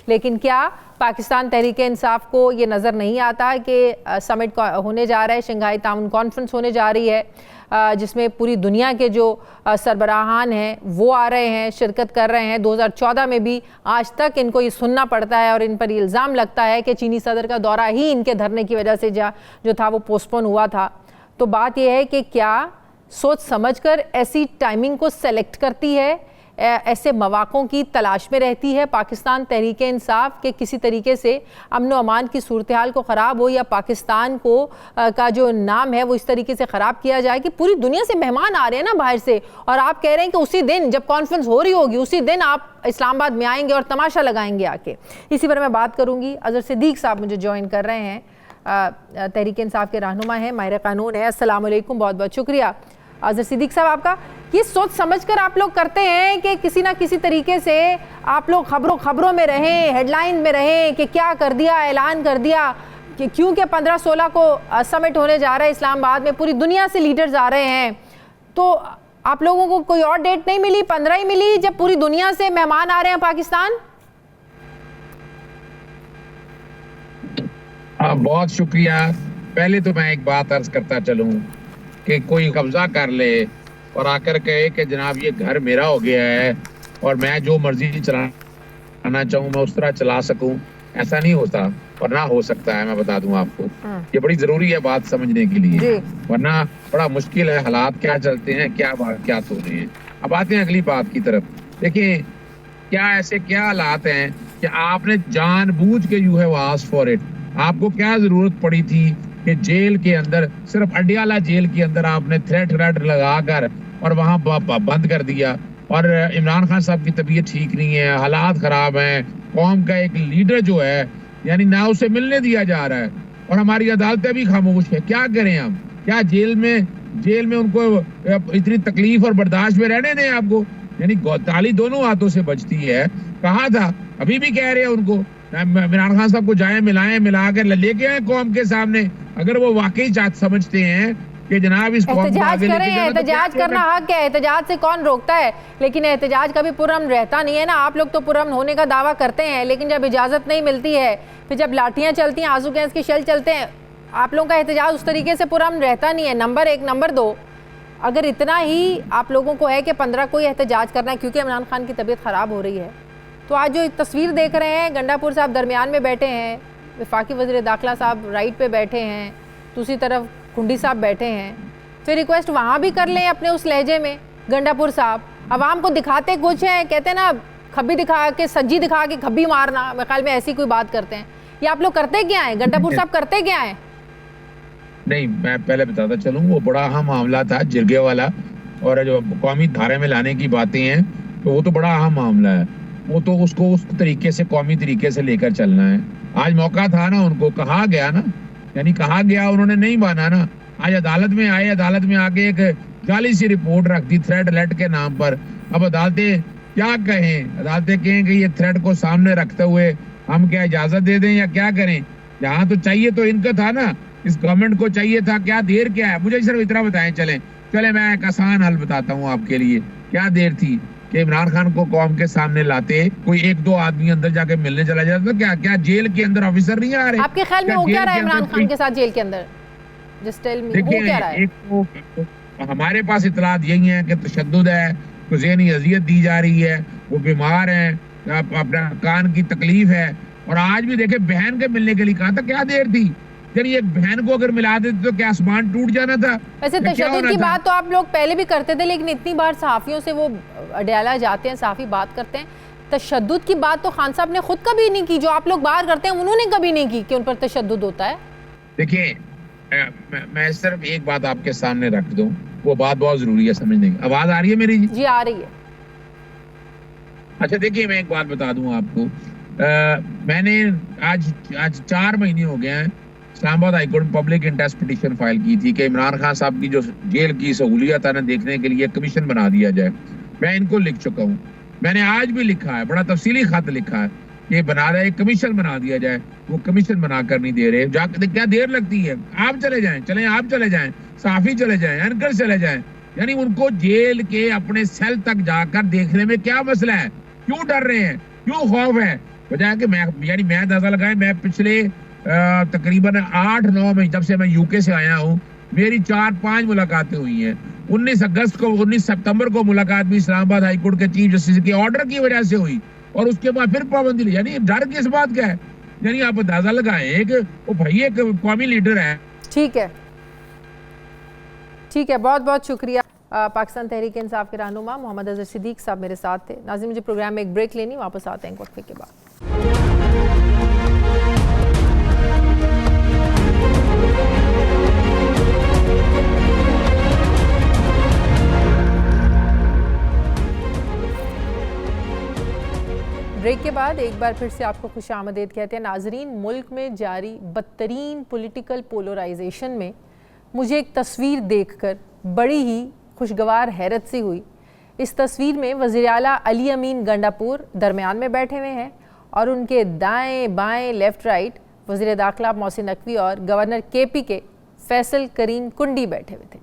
लेकिन क्या पाकिस्तान तहरीक इंसाफ को ये नज़र नहीं आता कि समिट होने जा रहा है, शंघाई ताउन कॉन्फ्रेंस होने जा रही है, जिसमें पूरी दुनिया के जो सरबराहान हैं वो आ रहे हैं, शिरकत कर रहे हैं। 2014 में भी आज तक इनको ये सुनना पड़ता है और इन पर इल्ज़ाम लगता है कि चीनी सदर का दौरा ही इनके धरने की वजह से जो था वो पोस्टपोन हुआ था। तो बात यह है कि क्या सोच समझकर ऐसी टाइमिंग को सेलेक्ट करती है, ऐसे मौक़ों की तलाश में रहती है पाकिस्तान तहरीक इंसाफ के किसी तरीके से अमन व अमान की सूरत हाल को ख़राब हो, या पाकिस्तान को का जो नाम है वो इस तरीके से ख़राब किया जाए कि पूरी दुनिया से मेहमान आ रहे हैं ना बाहर से, और आप कह रहे हैं कि उसी दिन जब कॉन्फ्रेंस हो रही होगी उसी दिन आप इस्लामाबाद में आएंगे और तमाशा लगाएंगे आके। इसी पर मैं बात करूँगी। अज़हर सिद्दीक़ साहब मुझे ज्वाइन कर रहे हैं, तहरीक इंसाफ के रहनुमा हैं, माहिर क़ानून है। अस्सलाम वालेकुम, बहुत बहुत शुक्रिया अज़हर सिद्दीक़ साहब आपका। ये सोच समझकर आप लोग करते हैं कि किसी ना किसी तरीके से आप लोग खबरों में रहें, हेडलाइन में रहें कि क्या कर दिया, ऐलान कर दिया कि क्योंकि 15-16 को समिट होने जा रहा है इस्लामाबाद में, पूरी दुनिया से लीडर्स आ रहे हैं, तो आप लोगों को कोई और डेट नहीं मिली, 15 ही मिली जब पूरी दुनिया से मेहमान आ रहे हैं पाकिस्तान? बहुत शुक्रिया। पहले तो मैं एक बात अर्ज करता चलूं कि कोई कब्जा कर ले और आकर कहे कि जनाब ये घर मेरा हो गया है और मैं जो मर्जी चलाना चाहूँ मैं उस तरह चला सकूं, ऐसा नहीं होता और ना हो सकता है। मैं बता दूं आपको, ये बड़ी जरूरी है बात समझने के लिए, वरना बड़ा मुश्किल है। हालात क्या चलते हैं, क्या वाक़यात हो रहे हैं। अब आते हैं अगली बात की तरफ। देखिए क्या ऐसे क्या हालात हैं कि आपने जानबूझ के you have asked for it, आपको क्या जरूरत पड़ी थी कि जेल के अंदर, सिर्फ अडियाला जेल के अंदर आपने थ्रेट लगाकर और वहां बंद कर दिया। और इमरान खान साहब की तबीयत ठीक नहीं है, हालात खराब हैं, कौम का एक लीडर जो है यानी ना उसे मिलने दिया जा रहा है और हमारी अदालतें भी खामोश है। क्या करें हम? क्या जेल में उनको इतनी तकलीफ और बर्दाश्त में रहने दें आपको? यानी ताली दोनों हाथों से बजती है। कहा था, अभी भी कह रहे हैं उनको, इमरान खान साहब को जाए मिला कर लेके आए कौम के सामने। अगर वो वाकई समझते हैं कि जनाब इस कौम को आगे लेके जाना, तो एहतजाज करना हक है, एहतजाज से कौन रोकता है, लेकिन एहतजाज कभी पुरअमन रहता नहीं है ना। आप लोग तो पुरअमन होने का दावा करते हैं, लेकिन जब इजाजत नहीं मिलती है, फिर जब लाठियां चलती हैं, आंसू गैस के शेल चलते हैं, आप लोगों का एहतजाज उस तरीके से पुरअमन रहता नहीं है। नंबर 1। नंबर 2, अगर इतना ही आप लोगों को है कि 15 को ही एहतजाज करना है क्योंकि इमरान खान की तबीयत ख़राब हो रही है, तो आज जो तस्वीर देख रहे हैं, गंडापुर साहब दरमियान में बैठे हैं, वफाकी वज़ीर दाखिला साहब राइट पे बैठे हैं, दूसरी तरफ कुंडी साहब बैठे हैं, फिर रिक्वेस्ट वहाँ भी कर लें अपने उस लहजे में। गंडापुर साहब अवाम को दिखाते कुछ हैं, कहते हैं ना खब्बी दिखा के सज्जी दिखा के खब्बी मारना, मेरे ख्याल में ऐसी कोई बात करते हैं। ये आप लोग करते क्या हैं? गंडापुर साहब करते क्या हैं? नहीं, मैं पहले बताता चलूँ, वो बड़ा अहम मामला था जिरगे वाला, और जो कौमी धारे में लाने की बातें हैं तो वो तो बड़ा अहम मामला है, वो तो उसको उस तरीके से कौमी तरीके से लेकर चलना है। आज मौका था ना, उनको कहा गया ना, यानी कहा गया, उन्होंने नहीं माना ना। आज अदालत में आए, अदालत में आके एक जाली सी रिपोर्ट रख दी थ्रेट अलर्ट के नाम पर। अब अदालतें क्या कहें? अदालतें कहें कि ये थ्रेट को सामने रखते हुए हम क्या इजाजत दे दें या क्या करें? यहाँ तो चाहिए तो इनका था ना, इस गवर्नमेंट को चाहिए था। क्या देर क्या है? मुझे सिर्फ इतना बताएं। चले मैं एक आसान हल बताता हूँ आपके लिए। क्या देर थी कि इमरान खान को कौम के सामने लाते, कोई 1-2 आदमी अंदर जाके मिलने चला जाता, तो क्या जेल के अंदर ऑफिसर नहीं आ रहे? आपके ख्याल में हो क्या रहा है इमरान खान के साथ जेल के अंदर? देखिए, एक तो हमारे पास इतलात यही है कि तशद्दुद है, तो ज़हनी अजियत दी जा रही है, वो बीमार है, अपना कान की तकलीफ है। और आज भी देखे बहन के मिलने के लिए कहा था, क्या देर थी? यानी एक बहन को अगर मिला देते तो क्या आसमान टूट जाना था? वैसे तशद्दुद की बात तो आप लोग पहले भी करते थे, लेकिन इतनी बार सहाफियों से वो अडियाला जाते हैं, सहाफी बात करते हैं, तशद्दुद की बात तो खान साहब ने खुद कभी नहीं की। जो आप लोग बाहर करते हैं उन्होंने कभी नहीं की कि उन पर तशद्दुद होता है। देखिए, मैं सिर्फ एक बात आपके सामने रख दूं, वो बात बहुत जरूरी है समझने की। आवाज आ रही है मेरी? जी आ रही है। अच्छा, देखिए मैं एक बात बता दूं आपको, मैंने आज 4 महीने हो गए हैं इस्लामाबाद हाईकोर्ट में पब्लिक इंटरेस्ट पिटीशन फाइल की थी कि इमरान खान साहब की जो जेल की सहूलियत है ना, देखने के लिए कमीशन बना दिया जाए। मैं इनको लिख चुका हूँ, मैंने आज भी लिखा है, बड़ा तफसीली खत लिखा है कि बना रहे, कमीशन बना दिया जाए। वो कमीशन बना कर नहीं दे रहे। जाकर क्या देर लगती है? आप चले जाएं, आप चले जाएं, साफी चले जाएं, एंकर चले जाएं। यानी उनको जेल के अपने सेल तक जाकर देखने में क्या मसला है? क्यों डर रहे हैं? क्यों खौफ है? बजाय कि मैं अंदाजा लगाए, मैं पिछले तकरीबन 8-9 महीने जब से मैं यूके से आया हूँ, मेरी 4-5 मुलाकातें हुई हैं। 19 सितंबर को मुलाकात भी इस्लामाबाद हाईकोर्ट के चीफ जस्टिस के ऑर्डर की वजह से हुई, और उसके बाद फिर पाबंदी ली। यानी डर किस बात का है? यानी आप अंदाजा लगाएं कि वो भाई एक कौमी लीडर है। ठीक है, बहुत बहुत शुक्रिया। पाकिस्तान तहरीक इंसाफ के रहनुमा मोहम्मद अजहर सिद्दीक साहब मेरे साथ थे। नाज़रीन, मुझे प्रोग्राम में एक ब्रेक लेनी, वापस आते हैं एक वक्फे के बाद। ब्रेक के बाद एक बार फिर से आपको खुशामदीद कहते हैं। नाजरीन, मुल्क में जारी बदतरीन पॉलिटिकल पोलराइजेशन में मुझे एक तस्वीर देखकर बड़ी ही खुशगवार हैरत सी हुई। इस तस्वीर में वज़ीर आला अली अमीन गंडापुर दरमियान में बैठे हुए हैं और उनके दाएं बाएं लेफ्ट राइट वज़ीर दाखिला मोहसिन नकवी और गवर्नर KP के फैसल करीम कुंडी बैठे हुए थे।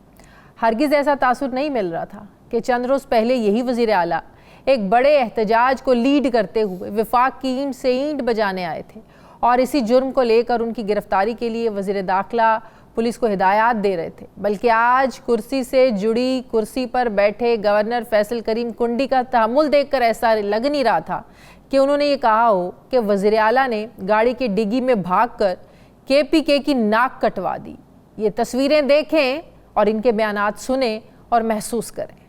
हरगिज़ ऐसा तासुर नहीं मिल रहा था कि चंद रोज़ पहले यही वज़ीर आला एक बड़े एहतजाज को लीड करते हुए वफाक की ईंट से ईंट बजाने आए थे और इसी जुर्म को लेकर उनकी गिरफ्तारी के लिए वज़ीर दाखिला पुलिस को हिदायत दे रहे थे। बल्कि आज कुर्सी से जुड़ी कुर्सी पर बैठे गवर्नर फैसल करीम कुंडी का तहम्मुल देखकर ऐसा लग नहीं रहा था कि उन्होंने ये कहा हो कि वज़ीर आला ने गाड़ी की डिग्गी में भागकर KPK की नाक कटवा दी। ये तस्वीरें देखें और इनके बयानात सुने और महसूस करें।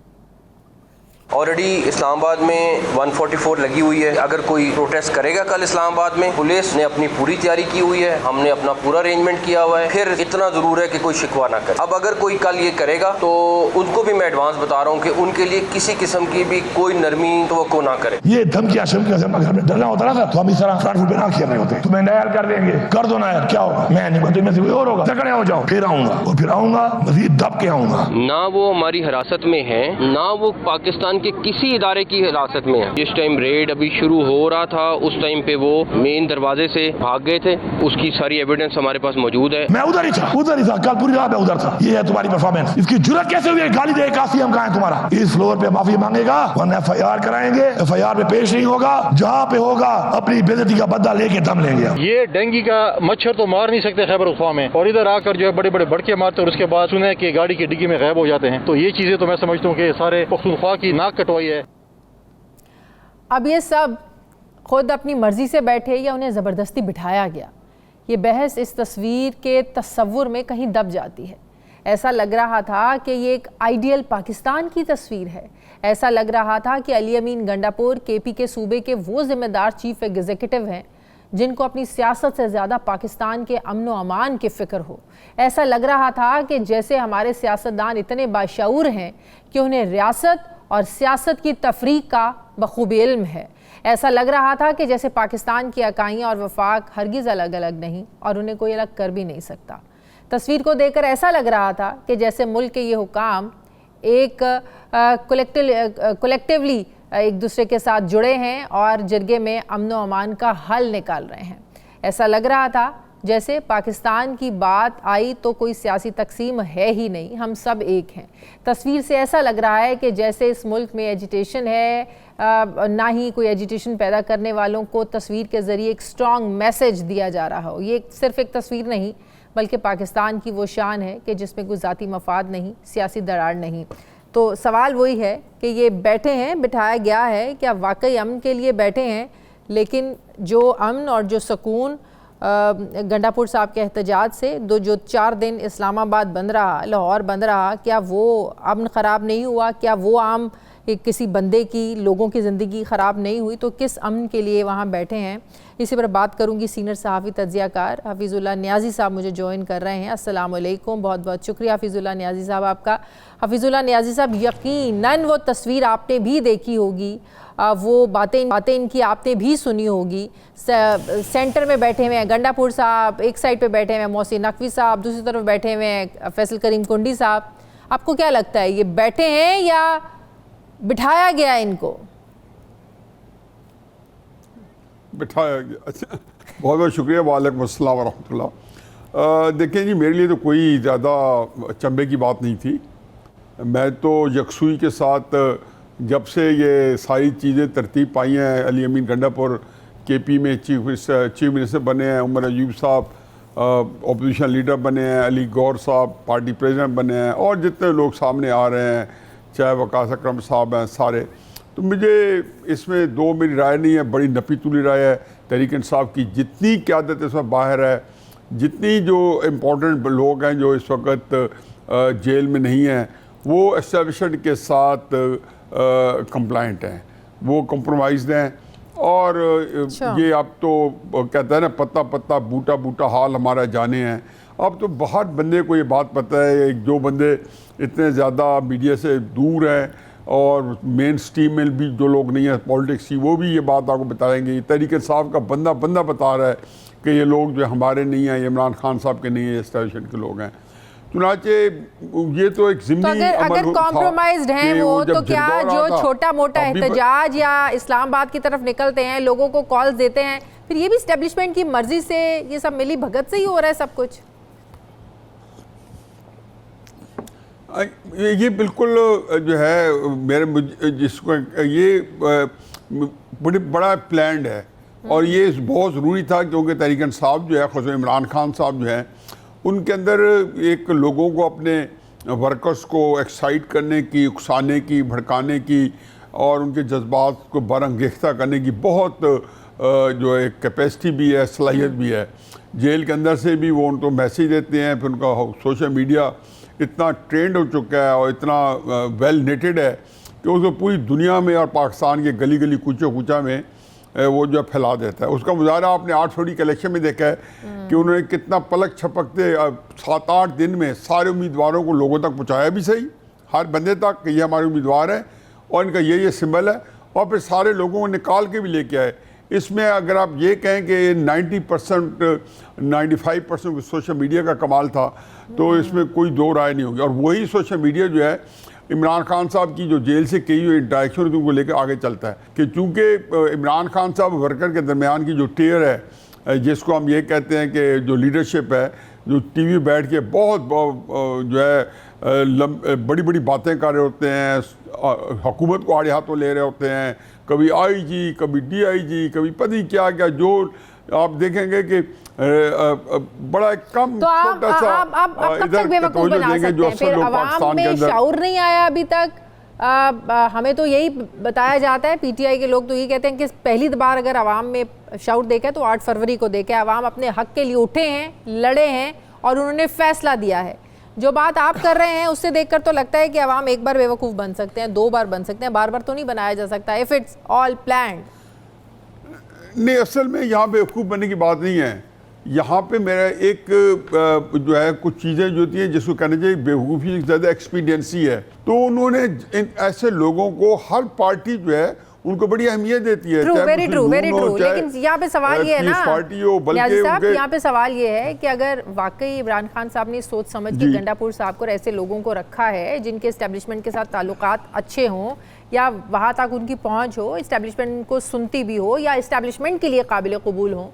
ऑलरेडी इस्लामाबाद में 144 लगी हुई है। अगर कोई प्रोटेस्ट करेगा कल इस्लामाबाद में, पुलिस ने अपनी पूरी तैयारी की हुई है, हमने अपना पूरा अरेंजमेंट किया हुआ है। फिर इतना जरूर है कि कोई शिकवा ना करे। अब अगर कोई कल ये करेगा तो उनको भी मैं एडवांस बता रहा हूँ कि उनके लिए किसी किस्म की भी कोई नरमी तो ना करे। ये धमकियां डरना होता ना तो हम इस तरह फ्रंट पे ना किए नहीं होते। तुम्हें नायर कर देंगे, कर दो नायर, क्या होगा? मैं नहीं बताऊँ, में से कोई और होगा, झगड़े हो जाओ, फिर आऊंगा और फिर आऊंगा मजीद दब के आऊंगा। ना वो हमारी हिरासत में है, ना वो पाकिस्तान के किसी इदारे की हिरासत में है। जिस टाइम रेड अभी शुरू हो रहा था उस टाइम पे वो मेन दरवाजे से भाग गए थे। उसकी सारी एविडेंस हमारे पास मौजूद है। मैं उधर ही था कल पूरी रात मैं उधर था। ये है तुम्हारी परफॉर्मेंस। इसकी जुर्रत कैसे हुई? गाली दे कासिम कहाँ है तुम्हारा? इस फ्लोर पे माफी मांगेगा, वरना FIR कराएंगे। FIR पे पेश नहीं होगा, जहाँ पे होगा अपनी बेइज्जती का बदला लेके दम लेंगे। ये डेंगू का मच्छर तो मार नहीं सकते खैबर पख्तूनख्वा में, और इधर आकर जो है बड़े बड़े भड़के मारते और उसके बाद सुने कि गाड़ी की डिग्गी में गायब हो जाते हैं। तो ये चीजें तो मैं समझता हूँ कि सारे पख्तूनख्वा की नाक कटवाई है। अब ये सब खुद अपनी मर्जी से बैठे या उन्हें ज़बरदस्ती बिठाया गया, ये बहस इस तस्वीर के तस्वुर में कहीं दब जाती है। ऐसा लग रहा था कि ये एक आइडियल पाकिस्तान की तस्वीर है। ऐसा लग रहा था कि अली अमीन गंडापुर KP के सूबे के वो ज़िम्मेदार चीफ एग्जीक्यूटिव हैं जिनको अपनी सियासत से ज़्यादा पाकिस्तान के अमन व अमान की फ़िक्र हो। ऐसा लग रहा था कि जैसे हमारे सियासतदान इतने बाशऊर हैं कि उन्हें रियासत और सियासत की तफरीक का बखूबी इल्म है। ऐसा लग रहा था कि जैसे पाकिस्तान की इकाइयाँ और वफाक हरगिज़ अलग अलग नहीं और उन्हें कोई अलग कर भी नहीं सकता। तस्वीर को देखकर ऐसा लग रहा था कि जैसे मुल्क के ये हुकाम एक कलेक्टिवली एक दूसरे के साथ जुड़े हैं और जरगे में अमन व अमान का हल निकाल रहे हैं। ऐसा लग रहा था जैसे पाकिस्तान की बात आई तो कोई सियासी तकसीम है ही नहीं, हम सब एक हैं। तस्वीर से ऐसा लग रहा है कि जैसे इस मुल्क में एजिटेशन है, ना ही कोई एजिटेशन पैदा करने वालों को तस्वीर के ज़रिए एक स्ट्रॉन्ग मैसेज दिया जा रहा हो। ये सिर्फ एक तस्वीर नहीं बल्कि पाकिस्तान की वो शान है कि जिसमें कोई ज़ाती मफाद नहीं, सियासी दरार नहीं। तो सवाल वही है कि ये बैठे हैं, बिठाया गया है, क्या वाकई अमन के लिए बैठे हैं? लेकिन जो अमन और जो सुकून गंडापुर साहब के एहतजाज से जो 4 दिन इस्लामाबाद बंद रहा, लाहौर बंद रहा, क्या वो अमन ख़राब नहीं हुआ? क्या वो आम किसी बंदे की, लोगों की ज़िंदगी ख़राब नहीं हुई? तो किस अमन के लिए वहाँ बैठे हैं, इसी पर बात करूँगी। सीनियर सहाफ़ी तज्ज़ियाकार हफीज़ुल्लाह नियाज़ी साहब मुझे ज्वाइन कर रहे हैं। अस्सलाम वालेकुम, बहुत बहुत शुक्रिया हफीज़ुल्लाह नियाज़ी साहब आपका। हफीज़ुल्लाह नियाज़ी साहब, यकीनन वो तस्वीर आपने भी देखी होगी, वो बातें इनकी आपने भी सुनी होगी। सेंटर में बैठे हुए हैं गंडापुर साहब, एक साइड पे बैठे हुए हैं मोहसिन नकवी साहब, दूसरी तरफ बैठे हुए हैं फैसल करीम कुंडी साहब। आपको क्या लगता है, ये बैठे हैं या बिठाया गया इनको? बिठाया गया। अच्छा, बहुत बहुत शुक्रिया। वालेकुम अस्सलाम वरहमतुल्लाह। देखें जी, मेरे लिए तो कोई ज़्यादा चंबे की बात नहीं थी। मैं तो यकसुई के साथ जब से ये सारी चीज़ें तरतीब पाई हैं, अली अमीन गंडापुर KP में चीफ मिनिस्टर बने हैं, उमर अयूब साहब अपोजिशन लीडर बने हैं, अली गौर साहब पार्टी प्रेसिडेंट बने हैं, और जितने लोग सामने आ रहे हैं, चाहे वकास अकरम साहब हैं, सारे, तो मुझे इसमें दो मेरी राय नहीं है, बड़ी नपी तुली राय है तहरीक इंसाफ की। जितनी क़यादत इसमें बाहर है, जितनी जो इम्पोर्टेंट लोग हैं जो इस वक्त जेल में नहीं हैं, वो एस्टेब्लिशमेंट के साथ कंप्लाइंट हैं, वो कम्प्रोमाइज़ हैं। और ये अब तो कहता है ना, पत्ता पत्ता बूटा बूटा हाल हमारा जाने हैं। अब तो बहुत बंदे को ये बात पता है, जो बंदे इतने ज़्यादा मीडिया से दूर हैं और मेन स्ट्रीम में भी जो लोग नहीं हैं पॉलिटिक्स की, वो भी ये बात आपको बताएंगे। तहरीक इंसाफ का बंदा बता रहा है कि ये लोग जो हमारे नहीं हैं, इमरान खान साहब के नहीं हैं, एस्टेब्लिशमेंट के लोग हैं। चुनाचे ये तो एक ज़िम्नी तो अगर कॉम्प्रोमाइज्ड हैं वो, तो क्या जो छोटा मोटा एहतजाज या इस्लामाबाद की तरफ निकलते हैं, लोगों को कॉल्स देते हैं, फिर ये भी इस्टेब्लिशमेंट की मर्जी से, ये सब मिली भगत से ही हो रहा है सब कुछ? ये बिल्कुल जो है मेरे जिसको ये बड़ा प्लान्ड है और ये बहुत ज़रूरी था, क्योंकि तहरीक इंसाफ जो है, ख़ुद इमरान खान साहब जो हैं, उनके अंदर एक लोगों को अपने वर्कर्स को एक्साइट करने की, उकसाने की, भड़काने की और उनके जज्बात को बरंगेख्ता करने की बहुत जो है कैपेसिटी भी है, सलाहियत भी है। जेल के अंदर से भी वो उनको मैसेज देते हैं, फिर उनका सोशल मीडिया इतना ट्रेंड हो चुका है और इतना वेल नेटेड है कि उसको पूरी दुनिया में और पाकिस्तान के गली गली कूचे कूचा में वो जो फैला देता है। उसका मुजाहरा आपने 8 फरवरी के इलेक्शन में देखा है कि उन्होंने कितना पलक छपकते 7-8 दिन में सारे उम्मीदवारों को लोगों तक पहुँचाया भी सही, हर बंदे तक कि ये हमारे उम्मीदवार हैं और इनका ये सिंबल है, और फिर सारे लोगों को निकाल के भी लेके आए। इसमें अगर आप ये कहें कि 90% 95% सोशल मीडिया का कमाल था, तो इसमें कोई दो राय नहीं होगी। और वही सोशल मीडिया जो है इमरान खान साहब की जो जेल से की हुई इंटरेक्शन को लेकर आगे चलता है कि चूँकि इमरान खान साहब वर्कर के दरमियान की जो टेयर है, जिसको हम ये कहते हैं कि जो लीडरशिप है, जो टीवी बैठ के बहुत जो है बड़ी बड़ी बातें कर रहे होते हैं, हुकूमत को आड़े हाथों ले रहे होते हैं, कभी आईजी, कभी डीआईजी, कभी पता क्या क्या, जो आप देखेंगे कि बड़ा कम तो छोटा सा आप कब तक बेवकूफ बना सकते हैं? फिर अवाम में शऊर नहीं आया अभी तक। हमें तो यही बताया जाता है, पीटीआई के लोग तो ये कहते हैं कि पहली बार अगर अवाम में शऊर देखा तो 8 फरवरी को देखा। अवाम अपने हक के लिए उठे हैं, लड़े हैं और उन्होंने फैसला दिया है। जो बात आप कर रहे हैं उससे देखकर तो लगता है कि अवाम एक बार बेवकूफ़ बन सकते हैं, 2 बार बन सकते हैं, बार बार तो नहीं बनाया जा सकता इफ़ इट्स ऑल प्लान्ड। नहीं, असल में यहाँ बेवकूफ़ बनने की बात नहीं है। यहाँ पे मेरा एक जो है कुछ चीज़ें जो होती हैं जिसको कहना चाहिए बेवकूफ़ी से ज़्यादा एक्सपीडियंसी है। तो उन्होंने ऐसे लोगों को, हर पार्टी जो है उनको बड़ी अहमियत देती है। Very true. लेकिन यहाँ पे सवाल ये है ना साहब, यहाँ पे सवाल ये है कि अगर वाकई इमरान खान साहब ने सोच समझ के गंडापुर साहब को ऐसे लोगों को रखा है जिनके इस्टेब्लिशमेंट के साथ ताल्लुकात अच्छे हों या वहाँ तक उनकी पहुँच हो, इस्टेब्लिशमेंट को सुनती भी हो या इस्टेब्लिशमेंट के लिए काबिल कबूल हो,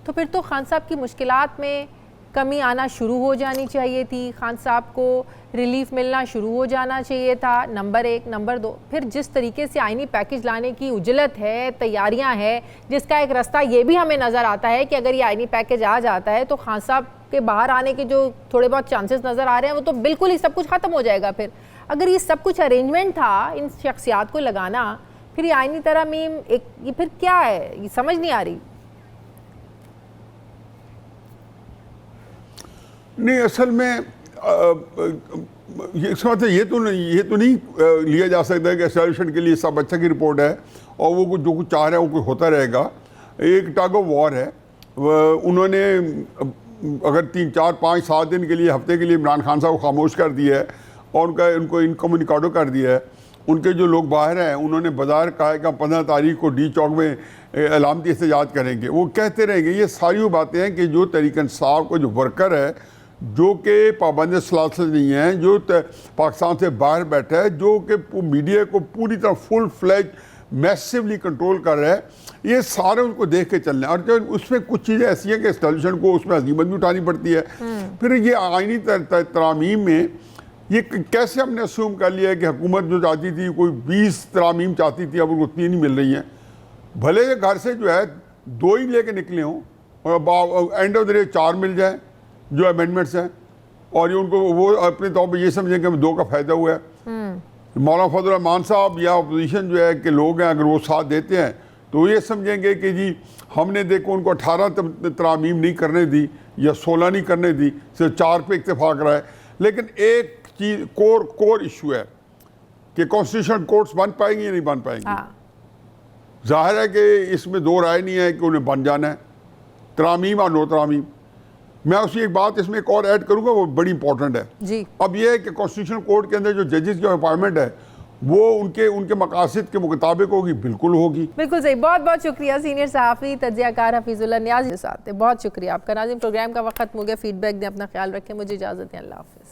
तो फिर तो खान साहब की मुश्किलात में कमी आना शुरू हो जानी चाहिए थी। खान साहब को रिलीफ मिलना शुरू हो जाना चाहिए था, नंबर 1। नंबर 2, फिर जिस तरीके से आईनी पैकेज लाने की उजलत है, तैयारियां हैं, जिसका एक रास्ता ये भी हमें नज़र आता है कि अगर ये आईनी पैकेज आ जाता है तो खान साहब के बाहर आने के जो थोड़े बहुत चांसेस नज़र आ रहे हैं वो तो बिल्कुल ही सब कुछ ख़त्म हो जाएगा। फिर अगर ये सब कुछ अरेंजमेंट था, इन शख्सियात को लगाना, फिर ये आईनी तरमीम ये फिर क्या है, ये समझ नहीं आ रही। नहीं, असल में इसका मतलब ये तो नहीं लिया जा सकता है कि एस्टेब्लिशमेंट के लिए सब अच्छा की रिपोर्ट है और वो जो कुछ चाह रहा है वो कुछ होता रहेगा। एक टग ऑफ वॉर है। उन्होंने अगर 3, 4, 5, 7 दिन के लिए, हफ्ते के लिए इमरान खान साहब को खामोश कर दिया है और उनको इनकम्युनिकाडो कर दिया है। उनके जो लोग बाहर हैं उन्होंने बाजार कहा है कि 15 तारीख को डी चौक में अलामती एहतजाज करेंगे। वो कहते रहेंगे। ये सारी वो बातें हैं कि जो तहरीक इंसाफ को जो वर्कर है, जो कि पाबंद सलासल नहीं है, जो पाकिस्तान से बाहर बैठा है, जो कि मीडिया को पूरी तरह फुल फ्लैज मैसिवली कंट्रोल कर रहा है, ये सारे उनको देख के चलना है। और जो उसमें कुछ चीज़ें ऐसी हैं कि एस्टेब्लिशमेंट को उसमें अजीमत भी उठानी पड़ती है। फिर ये आईनी तरामीम में ये कैसे हमने अस्यूम कर लिया है कि हुकूमत जो चाहती थी, कोई 20 तरामीम चाहती थी, अब उनको 3 ही मिल रही हैं। भले ये घर से जो है 2 ही लेके निकले हों और एंड ऑफ द डे 4 मिल जाए जो अमेंडमेंट्स हैं, और ये उनको वो अपने तौर पे ये समझें कि हमें 2 का फ़ायदा हुआ है। मौलाना फजल रहमान साहब या अपोजिशन जो है के लोग हैं, अगर वो साथ देते हैं तो ये समझेंगे कि जी हमने देखो उनको 18 तरामीम नहीं करने दी या 16 नहीं करने दी, सिर्फ 4 पे इत्तेफाक रहा है। लेकिन एक चीज़ कोर इशू है कि कॉन्स्टिट्यूशन कोर्ट्स बन पाएंगी या नहीं बन पाएंगी। जाहिर है कि इसमें 2 राय नहीं है कि उन्हें बन जाना है, तरामीम और नो तरामीम। मैं उसी एक बात इसमें एक और ऐड करूंगा, वो बड़ी इंपॉर्टेंट है जी। अब ये है कि कॉन्स्टिट्यूशन कोर्ट के अंदर जो जजेस की अपॉइंटमेंट है वो उनके मकासद के मुताबिक होगी, बिल्कुल होगी। बिल्कुल सही। बहुत बहुत शुक्रिया सीनियर सहाफ़ी तज्ज़ियाकार हफीजुल्लाह नियाज़ी के साथ। बहुत शुक्रिया आपका। नाज़रीन, प्रोग्राम का वक्त खत्म हो गया। फीडबैक दें, अपना ख्याल रखें, मुझे इजाज़त है, अल्लाह हाफ़िज़।